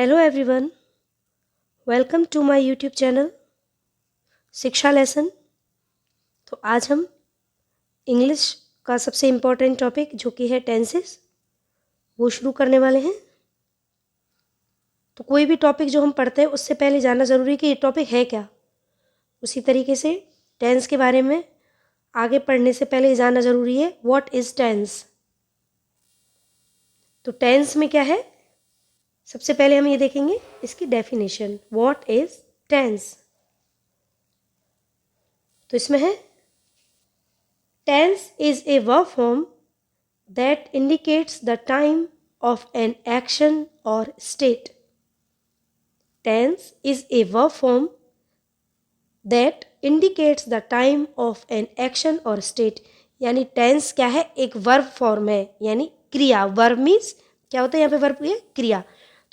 Hello everyone, welcome to my YouTube channel Shiksha lesson. तो आज हम इंग्लिश का सबसे इम्पोर्टेंट टॉपिक जो कि है टेंसेस वो शुरू करने वाले हैं। तो कोई भी टॉपिक जो हम पढ़ते हैं उससे पहले जानना ज़रूरी है कि ये टॉपिक है क्या। उसी तरीके से टेंस के बारे में आगे पढ़ने से पहले जानना ज़रूरी है व्हाट इज़ टेंस। तो टेंस में क्या है, सबसे पहले हम ये देखेंगे इसकी डेफिनेशन। व्हाट इज़ टेंस, तो इसमें है tense is a verb form that indicates the time of an action or state. Tense is a verb form that indicates the time of an action or state. यानी tense क्या है, एक verb form है, यानी क्रिया। verb means क्या होता है, यहाँ पे verb है क्रिया।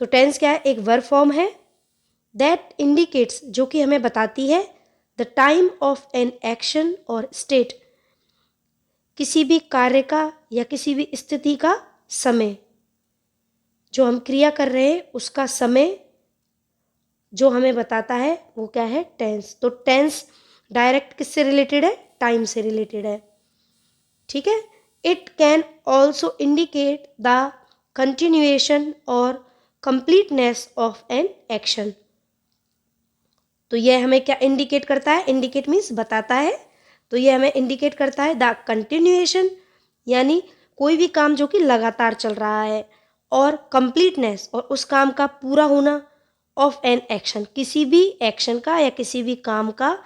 तो tense क्या है, एक verb form है that indicates, जो कि हमें बताती है the time of an action or state, किसी भी कार्य का या किसी भी स्थिति का समय। जो हम क्रिया कर रहे हैं उसका समय जो हमें बताता है वो क्या है, टेंस। तो टेंस डायरेक्ट किससे रिलेटेड है, टाइम से रिलेटेड है। ठीक है। It can also indicate the continuation और कंप्लीटनेस ऑफ एन एक्शन। तो यह हमें क्या इंडिकेट करता है, इंडिकेट मीन्स बताता है। तो ये हमें इंडिकेट करता है द कंटिन्यूएशन, यानी कोई भी काम जो कि लगातार चल रहा है, और कंप्लीटनेस, और उस काम का पूरा होना, ऑफ एन एक्शन, किसी भी एक्शन का या किसी भी काम का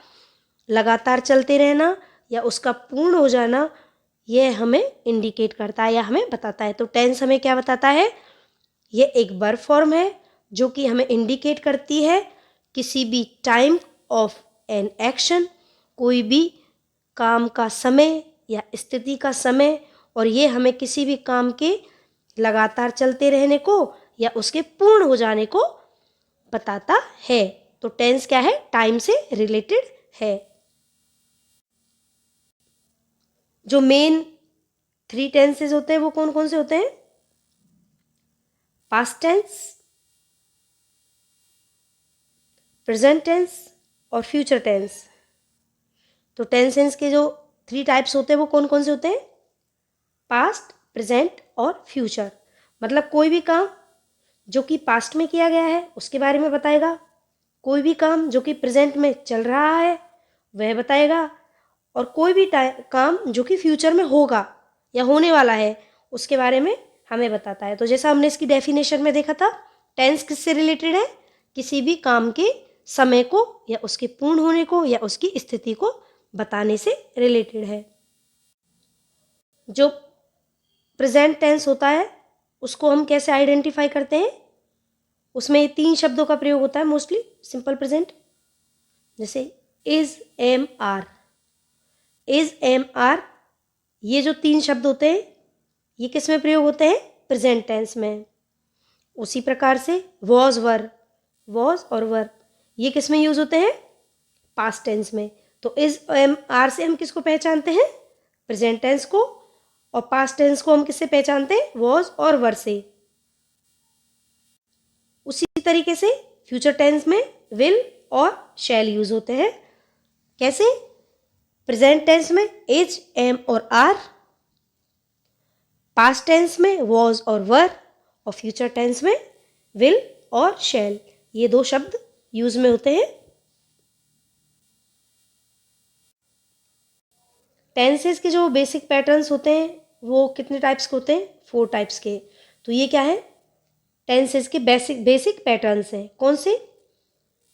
लगातार चलते रहना या उसका पूर्ण हो जाना, यह हमें इंडिकेट करता है या हमें बताता है। तो टेंस हमें क्या बताता है, ये एक वर्ब फॉर्म है जो कि हमें इंडिकेट करती है किसी भी टाइम ऑफ एन एक्शन, कोई भी काम का समय या स्थिति का समय, और ये हमें किसी भी काम के लगातार चलते रहने को या उसके पूर्ण हो जाने को बताता है। तो टेंस क्या है, टाइम से रिलेटेड है। जो मेन 3 टेंसेस होते हैं वो कौन कौन से होते हैं, पास्ट टेंस, प्रेजेंट टेंस और फ्यूचर टेंस। तो टेंसेस के जो 3 टाइप्स होते हैं वो कौन कौन से होते हैं, पास्ट, प्रेजेंट और फ्यूचर। मतलब कोई भी काम जो कि पास्ट में किया गया है उसके बारे में बताएगा, कोई भी काम जो कि प्रेजेंट में चल रहा है वह बताएगा, और कोई भी काम जो कि फ्यूचर में होगा या होने वाला है उसके बारे में हमें बताता है। तो जैसा हमने इसकी डेफिनेशन में देखा था, टेंस किससे रिलेटेड है, किसी भी काम के समय को या उसके पूर्ण होने को या उसकी स्थिति को बताने से रिलेटेड है। जो प्रेजेंट टेंस होता है उसको हम कैसे आइडेंटिफाई करते हैं, उसमें 3 शब्दों का प्रयोग होता है मोस्टली, सिंपल प्रेजेंट, जैसे is, am, are. Is, am, are, ये जो 3 शब्द होते हैं ये किस में प्रयोग होते हैं, प्रेजेंट टेंस में। उसी प्रकार से वॉज, वर, वॉज और वर ये किस में यूज होते हैं, पास्ट टेंस में। तो इज, एम, आर से हम किसको पहचानते हैं, प्रेजेंट टेंस को, और पास्ट टेंस को हम किससे पहचानते हैं, वॉज और वर से। उसी तरीके से फ्यूचर टेंस में विल और शैल यूज होते हैं। कैसे, प्रेजेंट टेंस में इज, एम और आर, पास्ट टेंस में वॉज और वर, और फ्यूचर टेंस में विल और शैल, ये 2 शब्द यूज में होते हैं। टेंसेस के जो बेसिक पैटर्न्स होते हैं वो कितने टाइप्स के होते हैं, 4 टाइप्स के। तो ये क्या है, टेंसेस के बेसिक पैटर्न्स हैं। कौन से,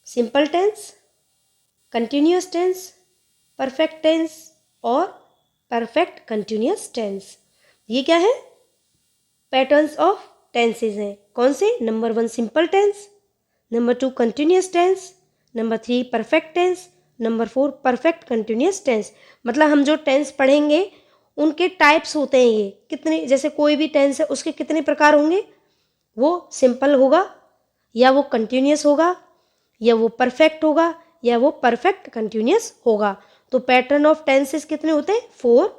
simple tense, continuous tense, perfect tense और परफेक्ट कंटिन्यूअस टेंस। ये क्या है, पैटर्न्स ऑफ टेंसेस हैं। कौन से, number 1 simple tense, number 2 continuous tense, number 3 perfect tense, number 4 perfect continuous tense. मतलब हम जो टेंस पढ़ेंगे उनके टाइप्स होते हैं ये कितने, जैसे कोई भी टेंस है उसके कितने प्रकार होंगे, वो सिंपल होगा या वो कंटिन्यूअस होगा या वो परफेक्ट होगा या वो परफेक्ट कंटिन्यूअस होगा। तो पैटर्न ऑफ टेंसेस कितने होते हैं, 4।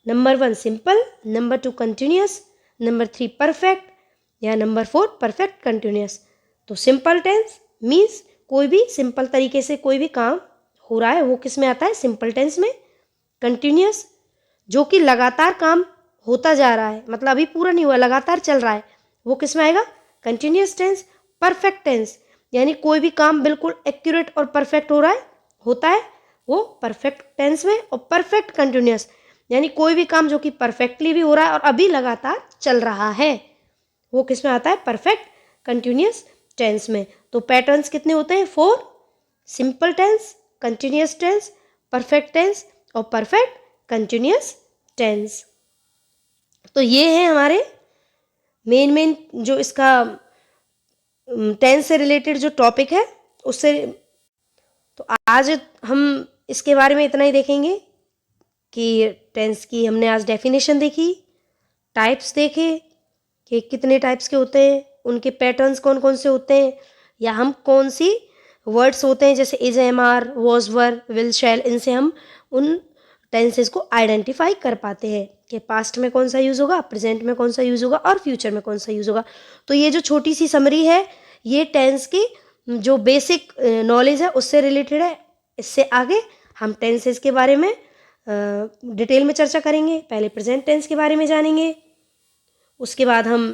Number 1 simple, number 2 continuous, number 3 perfect, या नंबर 4 परफेक्ट कंटिन्यूअस। तो सिंपल टेंस मीन्स कोई भी सिंपल तरीके से कोई भी काम हो रहा है वो किस में आता है, सिंपल टेंस में। कंटिन्यूअस जो कि लगातार काम होता जा रहा है, मतलब अभी पूरा नहीं हुआ, लगातार चल रहा है, वो किस में आएगा, कंटिन्यूअस टेंस। परफेक्ट टेंस यानी कोई भी काम बिल्कुल एक्यूरेट और परफेक्ट हो रहा है, होता है, वो परफेक्ट टेंस में। और परफेक्ट कंटिन्यूअस यानी कोई भी काम जो कि परफेक्टली भी हो रहा है और अभी लगातार चल रहा है, वो किस में आता है, परफेक्ट कंटिन्यूअस टेंस में। तो पैटर्न्स कितने होते हैं, 4, simple tense, continuous tense, perfect tense और परफेक्ट कंटिन्यूअस टेंस। तो ये है हमारे मेन जो इसका टेंस से रिलेटेड जो टॉपिक है उससे। तो आज हम इसके बारे में इतना ही देखेंगे कि टेंस की हमने आज डेफिनेशन देखी, टाइप्स देखे कि कितने टाइप्स के होते हैं, उनके पैटर्न्स कौन कौन से होते हैं, या हम कौन सी वर्ड्स होते हैं जैसे is, am, are, was, were, will, shall, इनसे हम उन टेंसेस को आइडेंटिफाई कर पाते हैं कि पास्ट में कौन सा यूज़ होगा, प्रेजेंट में कौन सा यूज़ होगा और फ्यूचर में कौन सा यूज़ होगा। तो ये जो छोटी सी समरी है ये टेंस की जो बेसिक नॉलेज है उससे रिलेटेड है। इससे आगे हम टेंसेस के बारे में डिटेल में चर्चा करेंगे। पहले प्रेजेंट टेंस के बारे में जानेंगे, उसके बाद हम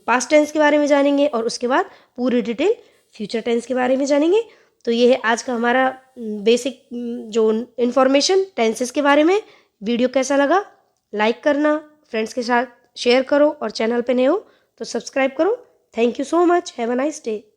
पास्ट टेंस के बारे में जानेंगे और उसके बाद पूरी डिटेल फ्यूचर टेंस के बारे में जानेंगे। तो ये है आज का हमारा बेसिक जो इन्फॉर्मेशन टेंसेस के बारे में। वीडियो कैसा लगा, लाइक करना, फ्रेंड्स के साथ शेयर करो और चैनल पे नए हो तो सब्सक्राइब करो। Thank you so much, have a nice day.